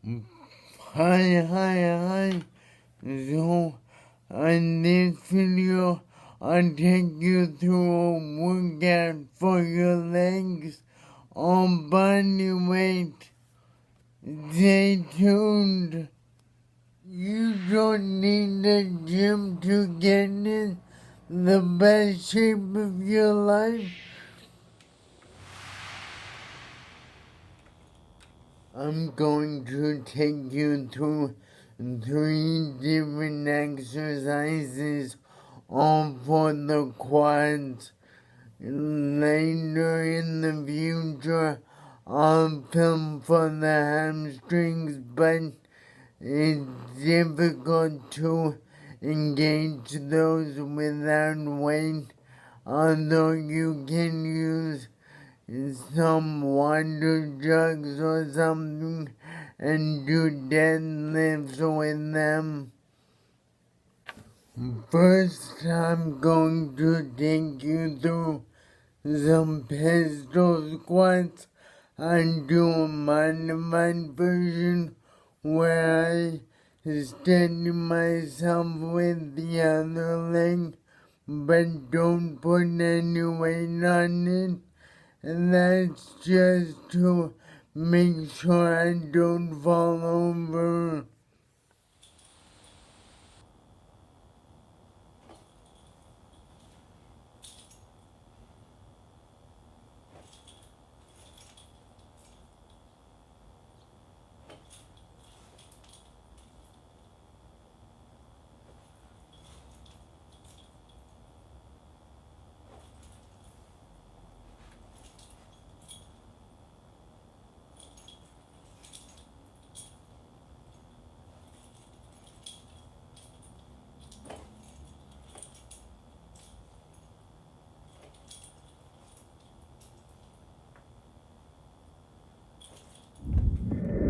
Hi. So, in this video, I'll take you through a workout for your legs on body weight. Stay tuned. You don't need the gym to get in the best shape of your life. I'm going to take you through 3 different exercises, all for the quads. Later in the future, I'll film for the hamstrings, but it's difficult to engage those without weight, although you can use some water jugs or something and do deadlifts with them. First, I'm going to take you through some pistol squats. I do a modified version where I steady myself with the other leg, but don't put any weight on it. And that's just to make sure I don't fall over.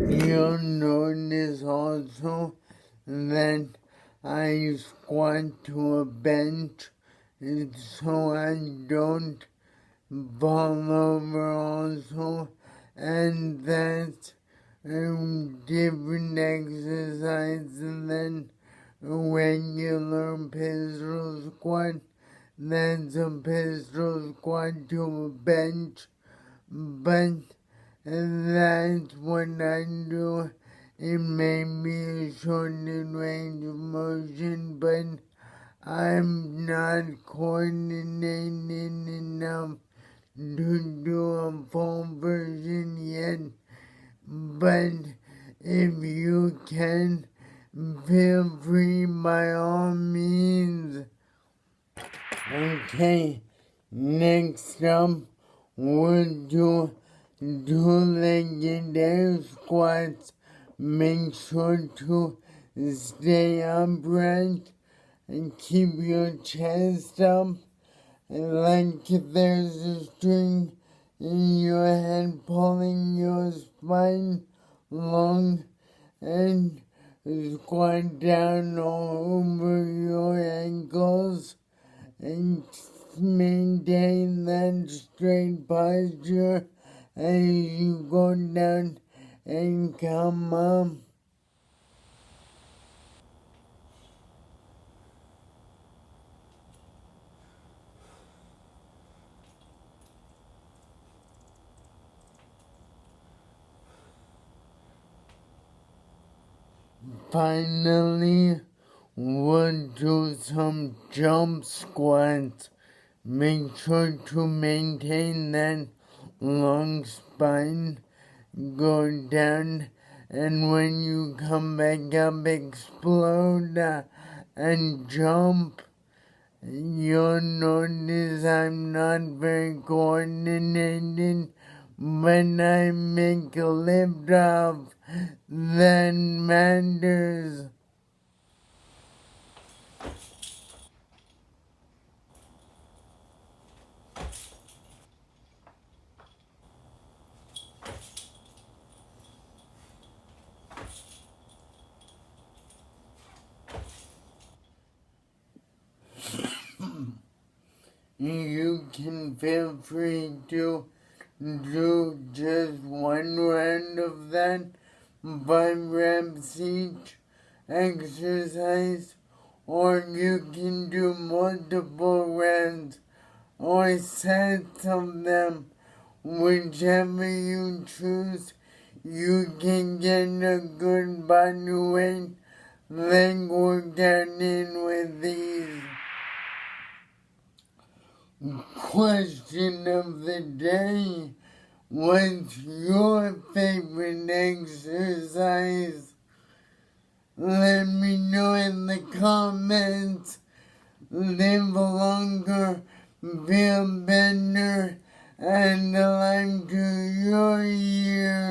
You'll notice also that I squat to a bench so I don't fall over also, and that's a different exercise than a regular pistol squat. That's a pistol squat to a bench, but that's what I do. It may be a shortened range of motion, but I'm not coordinated enough to do a full version yet. But if you can, feel free by all means. Okay, next up, we'll do two-legged air squats. Make sure to stay upright and keep your chest up, like there's a string in your head pulling your spine long, and squat down over your ankles and maintain that straight posture as you go down and come up. Finally, we'll do some jump squats. Make sure to maintain that long spine. Go down, and when you come back up, explode and jump. You'll notice I'm not very coordinated, but I make a lift off that matters. You can feel free to do just one round of that, 5 reps each exercise, or you can do multiple reps or sets of them. Whichever you choose, you can get a good body weight leg workout in with these. Question of the day: what's your favorite exercise? Let me know in the comments. Live longer, feel better, and alive to your year.